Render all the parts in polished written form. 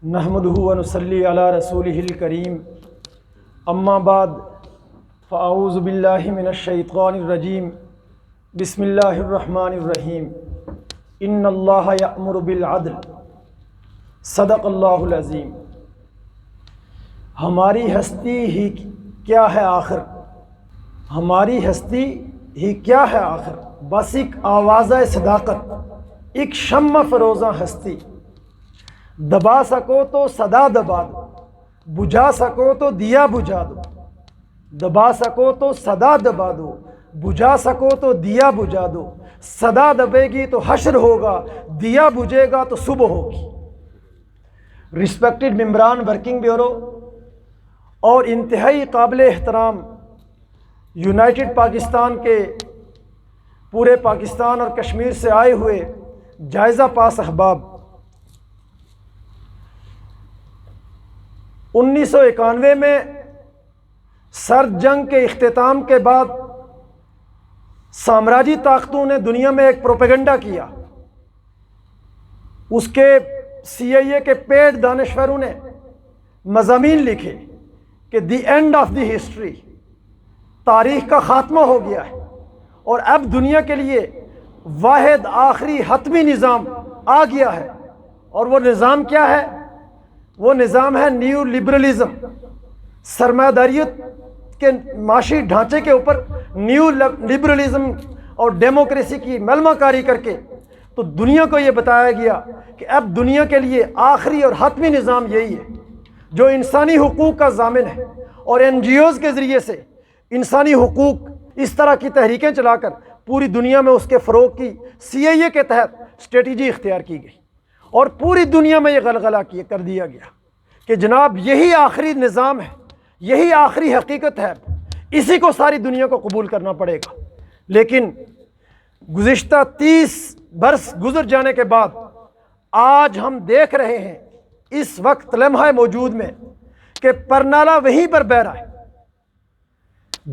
نحمدہ و نصلی علی رسولہ الکریم اما بعد فاعوذ باللہ من الشیطان الرجیم بسم اللہ الرحمن الرحیم ان اللہ یأمر بالعدل صدق اللہ العظیم۔ ہماری ہستی ہی کیا ہے آخر، ہماری ہستی ہی کیا ہے آخر، بس ایک آوازہ صداقت، ایک شمع فروزاں ہستی، دبا سکو تو صدا دبا دو، بجھا سکو تو دیا بجھا دو، دبا سکو تو صدا دبا دو، بجھا سکو تو دیا بجھا دو، صدا دبے گی تو حشر ہوگا، دیا بجھے گا تو صبح ہوگی۔ رسپیکٹڈ ممبران ورکنگ بیورو اور انتہائی قابل احترام یونائٹڈ پاکستان کے پورے پاکستان اور کشمیر سے آئے ہوئے جائزہ پاس احباب، 1991 میں سرد جنگ کے اختتام کے بعد سامراجی طاقتوں نے دنیا میں ایک پروپیگنڈا کیا، اس کے CIA کے پیڈ دانشوروں نے مضامین لکھے کہ the end of the history, تاریخ کا خاتمہ ہو گیا ہے اور اب دنیا کے لیے واحد آخری حتمی نظام آ گیا ہے، اور وہ نظام کیا ہے؟ وہ نظام ہے نیو لبرلزم۔ سرمایہ داریت کے معاشی ڈھانچے کے اوپر نیو لبرلزم اور ڈیموکریسی کی ملمہ کاری کر کے تو دنیا کو یہ بتایا گیا کہ اب دنیا کے لیے آخری اور حتمی نظام یہی ہے جو انسانی حقوق کا ضامن ہے، اور NGOs کے ذریعے سے انسانی حقوق اس طرح کی تحریکیں چلا کر پوری دنیا میں اس کے فروغ کی CIA کے تحت اسٹریٹجی اختیار کی گئی، اور پوری دنیا میں یہ غلغلہ کر دیا گیا کہ جناب یہی آخری نظام ہے، یہی آخری حقیقت ہے، اسی کو ساری دنیا کو قبول کرنا پڑے گا۔ لیکن گزشتہ 30 برس گزر جانے کے بعد آج ہم دیکھ رہے ہیں اس وقت لمحہ موجود میں کہ پرنالہ وہیں پر بہہ رہا ہے۔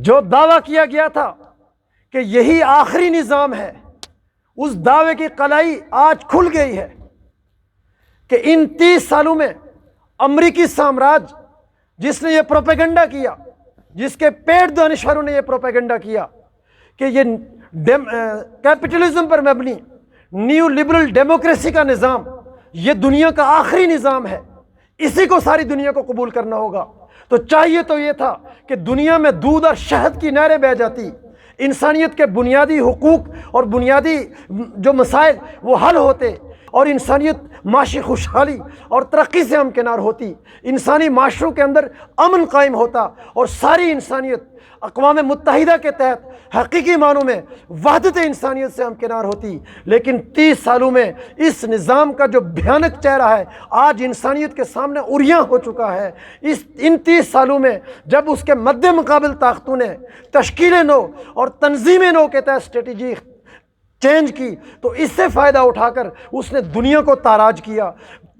جو دعویٰ کیا گیا تھا کہ یہی آخری نظام ہے، اس دعوے کی قلائی آج کھل گئی ہے کہ ان 30 سالوں میں امریکی سامراج جس نے یہ پروپیگنڈا کیا، جس کے پیڈ دانشوروں نے یہ پروپیگنڈا کیا کہ یہ کیپٹلزم پر مبنی نیو لبرل ڈیموکریسی کا نظام یہ دنیا کا آخری نظام ہے، اسی کو ساری دنیا کو قبول کرنا ہوگا، تو چاہیے تو یہ تھا کہ دنیا میں دودھ اور شہد کی نہریں بہہ جاتی، انسانیت کے بنیادی حقوق اور بنیادی جو مسائل وہ حل ہوتے، اور انسانیت معاشی خوشحالی اور ترقی سے ہمکنار ہوتی، انسانی معاشروں کے اندر امن قائم ہوتا، اور ساری انسانیت اقوام متحدہ کے تحت حقیقی معنوں میں وحدت انسانیت سے ہمکنار ہوتی۔ لیکن 30 سالوں میں اس نظام کا جو بھیانک چہرہ ہے آج انسانیت کے سامنے عریاں ہو چکا ہے۔ ان 30 سالوں میں جب اس کے مد مقابل طاقتوں نے تشکیل نو اور تنظیم نو کے تحت اسٹریٹجی چینج کی، تو اس سے فائدہ اٹھا کر اس نے دنیا کو تاراج کیا،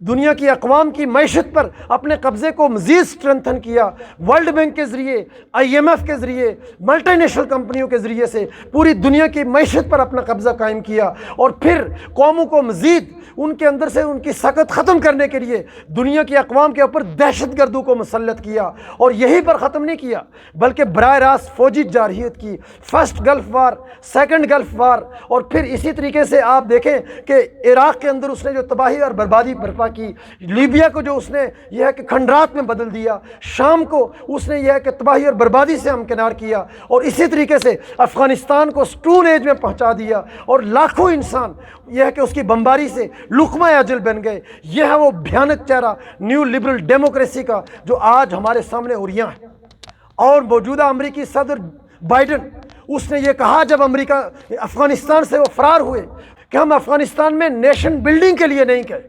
دنیا کی اقوام کی معیشت پر اپنے قبضے کو مزید اسٹرنتھن کیا، ورلڈ بینک کے ذریعے، IMF کے ذریعے، ملٹی نیشنل کمپنیوں کے ذریعے سے پوری دنیا کی معیشت پر اپنا قبضہ قائم کیا، اور پھر قوموں کو مزید ان کے اندر سے ان کی سکت ختم کرنے کے لیے دنیا کی اقوام کے اوپر دہشت گردوں کو مسلط کیا، اور یہی پر ختم نہیں کیا بلکہ براہ راست فوجی جارحیت کی، first Gulf war, second Gulf war, اور پھر اسی طریقے سے آپ دیکھیں کہ عراق کے اندر اس نے جو تباہی اور بربادی برپا کی، لیبیا کو جو اس نے یہ ہے کہ کھنڈرات میں بدل دیا، شام کو اس نے یہ ہے کہ تباہی اور بربادی سے ہمکنار کیا، اور اسی طریقے سے افغانستان کو سٹون ایج میں پہنچا دیا، اور لاکھوں انسان یہ ہے کہ اس کی بمباری سے لقمہ اجل بن گئے۔ یہ ہے وہ بھیانک چہرہ نیو لبرل ڈیموکریسی کا جو آج ہمارے سامنے عریاں ہے۔ اور موجودہ امریکی صدر بائیڈن اس نے یہ کہا جب امریکہ افغانستان سے وہ فرار ہوئے کہ ہم افغانستان میں نیشن بلڈنگ کے لیے نہیں گئے،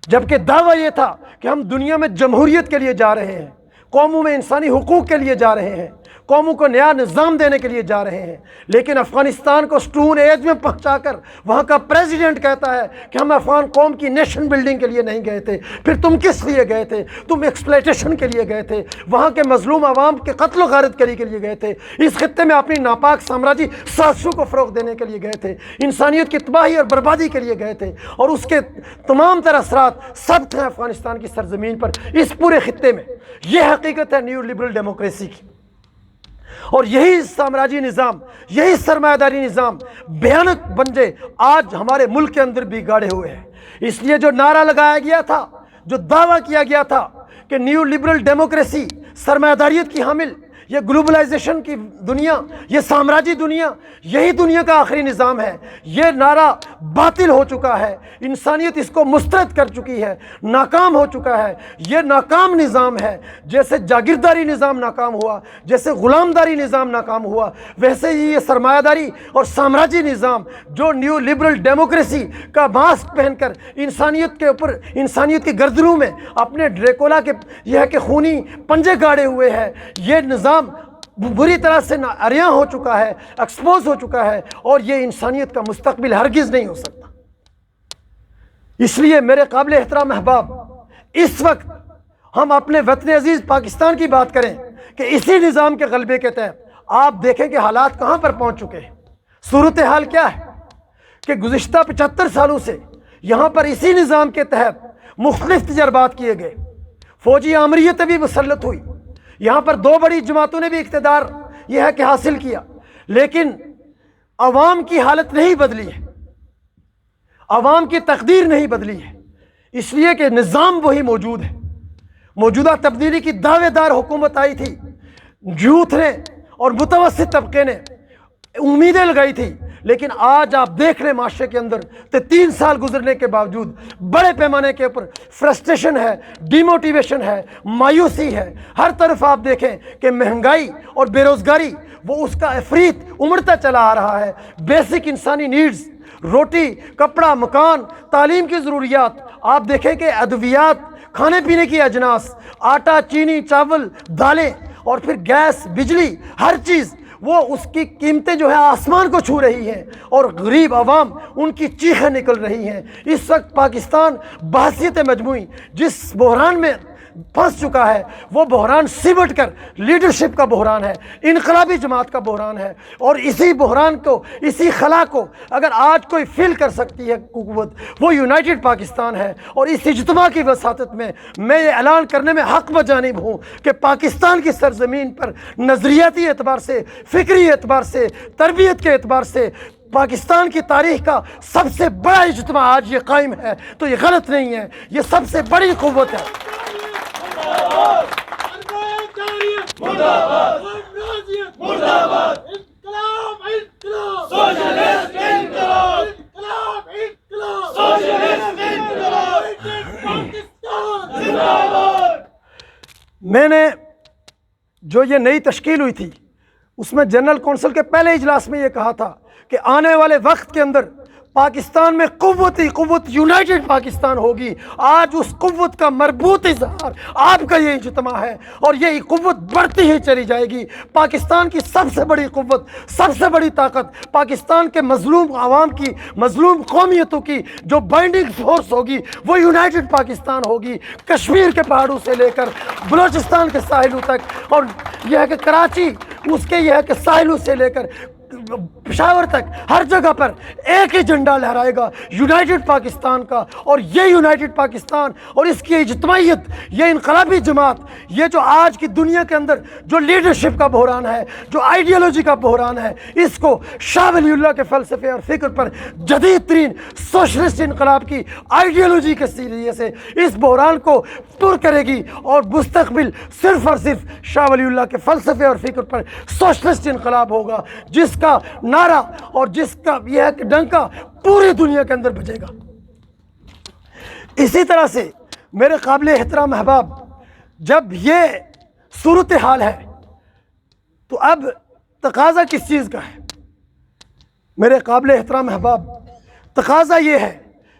جبکہ دعویٰ یہ تھا کہ ہم دنیا میں جمہوریت کے لیے جا رہے ہیں، قوموں میں انسانی حقوق کے لیے جا رہے ہیں، قوموں کو نیا نظام دینے کے لیے جا رہے ہیں، لیکن افغانستان کو سٹون ایج میں پہنچا کر وہاں کا پریزیڈنٹ کہتا ہے کہ ہم افغان قوم کی نیشن بلڈنگ کے لیے نہیں گئے تھے۔ پھر تم کس لیے گئے تھے؟ تم ایکسپلائٹیشن کے لیے گئے تھے، وہاں کے مظلوم عوام کے قتل و غارت کری کے لیے گئے تھے، اس خطے میں اپنی ناپاک سامراجی سازشوں کو فروغ دینے کے لیے گئے تھے، انسانیت کی تباہی اور بربادی کے لیے گئے تھے، اور اس کے تمام تر اثرات سب ہیں افغانستان کی سرزمین پر، اس پورے خطے میں۔ یہ حقیقت ہے نیو لبرل ڈیموکریسی کی، اور یہی سامراجی نظام، یہی سرمایہ داری نظام بھیانک بنجے آج ہمارے ملک کے اندر بھی گاڑے ہوئے ہیں۔ اس لیے جو نعرہ لگایا گیا تھا، جو دعویٰ کیا گیا تھا کہ نیو لبرل ڈیموکریسی سرمایہ داریت کی حامل، یہ گلوبلائزیشن کی دنیا، یہ سامراجی دنیا، یہی دنیا کا آخری نظام ہے، یہ نعرہ باطل ہو چکا ہے، انسانیت اس کو مسترد کر چکی ہے، ناکام ہو چکا ہے، یہ ناکام نظام ہے۔ جیسے جاگیرداری نظام ناکام ہوا، جیسے غلامداری نظام ناکام ہوا، ویسے ہی یہ سرمایہ داری اور سامراجی نظام جو نیو لبرل ڈیموکریسی کا ماسک پہن کر انسانیت کے اوپر، انسانیت کی گردنوں میں اپنے ڈریکولا کے یہ ہے کہ خونی پنجے گاڑے ہوئے ہے، یہ نظام بری طرح سے عریاں ہو چکا ہے، ایکسپوز ہو چکا ہے، اور یہ انسانیت کا مستقبل ہرگز نہیں ہو سکتا۔ اس لیے میرے قابل احترام احباب، اس وقت ہم اپنے وطن عزیز پاکستان کی بات کریں کہ اسی نظام کے غلبے کے تحت آپ دیکھیں کہ حالات کہاں پر پہنچ چکے ہیں۔ صورتحال کیا ہے کہ گزشتہ 75 سالوں سے یہاں پر اسی نظام کے تحت مختلف تجربات کیے گئے، فوجی آمریت بھی مسلط ہوئی، یہاں پر دو بڑی جماعتوں نے بھی اقتدار یہ ہے کہ حاصل کیا، لیکن عوام کی حالت نہیں بدلی ہے، عوام کی تقدیر نہیں بدلی ہے، اس لیے کہ نظام وہی موجود ہے۔ موجودہ تبدیلی کی دعوے دار حکومت آئی تھی، یوتھ نے اور متوسط طبقے نے امیدیں لگائی تھی، لیکن آج آپ دیکھ رہے معاشرے کے اندر 3 سال گزرنے کے باوجود بڑے پیمانے کے اوپر فرسٹریشن ہے، ڈیموٹیویشن ہے، مایوسی ہے، ہر طرف آپ دیکھیں کہ مہنگائی اور بے روزگاری وہ اس کا عفریت امڑتا چلا آ رہا ہے۔ بیسک انسانی نیڈز، روٹی، کپڑا، مکان، تعلیم کی ضروریات، آپ دیکھیں کہ ادویات، کھانے پینے کی اجناس، آٹا، چینی، چاول، دالیں، اور پھر گیس، بجلی، ہر چیز وہ اس کی قیمتیں جو ہے آسمان کو چھو رہی ہیں، اور غریب عوام ان کی چیخیں نکل رہی ہیں۔ اس وقت پاکستان بحثیت مجموعی جس بحران میں پھنس چکا ہے، وہ بحران سمٹ کر لیڈرشپ کا بحران ہے، انقلابی جماعت کا بحران ہے، اور اسی بحران کو، اسی خلا کو اگر آج کوئی فل کر سکتی ہے قوت، وہ یونائٹڈ پاکستان ہے۔ اور اس اجتماع کی وساطت میں یہ اعلان کرنے میں حق بجانب ہوں کہ پاکستان کی سرزمین پر نظریاتی اعتبار سے، فکری اعتبار سے، تربیت کے اعتبار سے پاکستان کی تاریخ کا سب سے بڑا اجتماع آج یہ قائم ہے، تو یہ غلط نہیں ہے، یہ سب سے بڑی قوت ہے۔ میں نے جو یہ نئی تشکیل ہوئی تھی اس میں جنرل کونسل کے پہلے اجلاس میں یہ کہا تھا کہ آنے والے وقت کے اندر پاکستان میں قوت ہی قوت یونائٹڈ پاکستان ہوگی۔ آج اس قوت کا مربوط اظہار آپ کا یہ اجتماع ہے، اور یہ قوت بڑھتی ہی چلی جائے گی۔ پاکستان کی سب سے بڑی قوت، سب سے بڑی طاقت پاکستان کے مظلوم عوام کی، مظلوم قومیتوں کی جو بائنڈنگ فورس ہوگی وہ یونائٹڈ پاکستان ہوگی۔ کشمیر کے پہاڑوں سے لے کر بلوچستان کے ساحلوں تک، اور یہ ہے کہ کراچی اس کے یہ ہے کہ ساحلوں سے لے کر پشاور تک، ہر جگہ پر ایک ہی جھنڈا لہرائے گا یونائٹڈ پاکستان کا۔ اور یہ یونائٹڈ پاکستان اور اس کی اجتماعیت، یہ انقلابی جماعت، یہ جو آج کی دنیا کے اندر جو لیڈرشپ کا بحران ہے، جو آئیڈیالوجی کا بحران ہے، اس کو شاہ ولی اللہ کے فلسفے اور فکر پر جدید ترین سوشلسٹ انقلاب کی آئیڈیالوجی کے ذریعے سے اس بحران کو پر کرے گی، اور مستقبل صرف اور صرف شاہ ولی اللہ کے فلسفے اور فکر پر سوشلسٹ انقلاب ہوگا، جس کا نعرہ اور جس کا یہ ہے کہ ڈنکا پوری دنیا کے اندر بجے گا۔ اسی طرح سے میرے قابل احترام احباب، جب یہ صورتحال ہے تو اب تقاضا کس چیز کا ہے؟ میرے قابل احترام احباب، تقاضا یہ ہے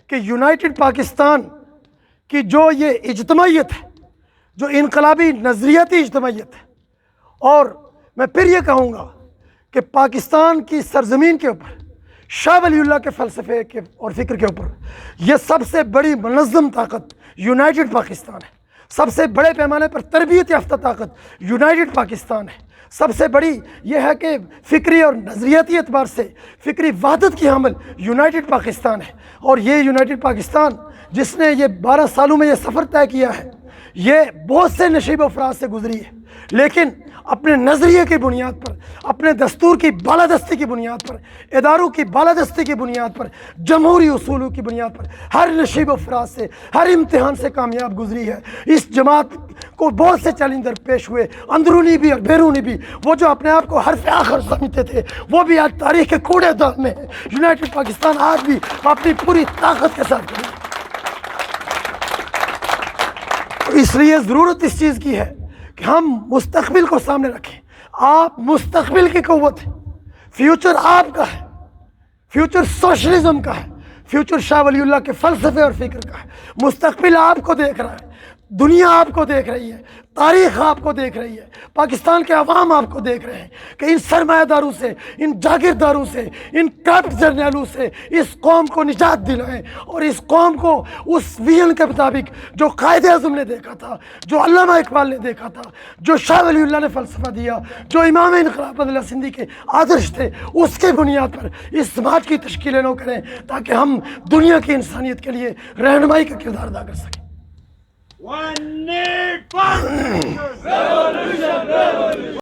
کہ یونائٹڈ پاکستان کی جو یہ اجتماعیت ہے، جو انقلابی نظریاتی اجتماعیت ہے، اور میں پھر یہ کہوں گا کہ پاکستان کی سرزمین کے اوپر شاہ ولی اللہ کے فلسفے کے اور فکر کے اوپر یہ سب سے بڑی منظم طاقت یونائٹڈ پاکستان ہے. سب سے بڑے پیمانے پر تربیت یافتہ طاقت یونائٹڈ پاکستان ہے. سب سے بڑی یہ ہے کہ فکری اور نظریاتی اعتبار سے فکری وحدت کی حامل یونائٹڈ پاکستان ہے. اور یہ یونائٹڈ پاکستان جس نے یہ 12 سالوں میں یہ سفر طے کیا ہے، یہ بہت سے نشیب و فراز سے گزری ہے، لیکن اپنے نظریے کی بنیاد پر، اپنے دستور کی بالادستی کی بنیاد پر، اداروں کی بالادستی کی بنیاد پر، جمہوری اصولوں کی بنیاد پر ہر نشیب و فراز سے، ہر امتحان سے کامیاب گزری ہے. اس جماعت کو بہت سے چیلنج پیش ہوئے، اندرونی بھی اور بیرونی بھی. وہ جو اپنے آپ کو حرف آخر سمجھتے تھے وہ بھی آج تاریخ کے کوڑے دان میں ہے. یونائٹڈ پاکستان آج بھی اپنی پوری طاقت کے ساتھ کھڑی ہے. اس لیے ضرورت اس چیز کی ہے کہ ہم مستقبل کو سامنے رکھیں. آپ مستقبل کی قوت ہیں. فیوچر آپ کا ہے، فیوچر سوشلزم کا ہے، فیوچر شاہ ولی اللہ کے فلسفے اور فکر کا ہے. مستقبل آپ کو دیکھ رہا ہے، دنیا آپ کو دیکھ رہی ہے، تاریخ آپ کو دیکھ رہی ہے، پاکستان کے عوام آپ کو دیکھ رہے ہیں کہ ان سرمایہ داروں سے، ان جاگیرداروں سے، ان کرپٹ جرنیلوں سے اس قوم کو نجات دلائیں اور اس قوم کو اس ویژن کے مطابق جو قائد اعظم نے دیکھا تھا، جو علامہ اقبال نے دیکھا تھا، جو شاہ ولی اللہ نے فلسفہ دیا، جو امام انقلاب عبداللہ سندھی کے آدرش تھے، اس کے بنیاد پر اس سماج کی تشکیل نو کریں تاکہ ہم دنیا کی انسانیت کے لیے رہنمائی کا کردار ادا کر سکیں. One need one revolution.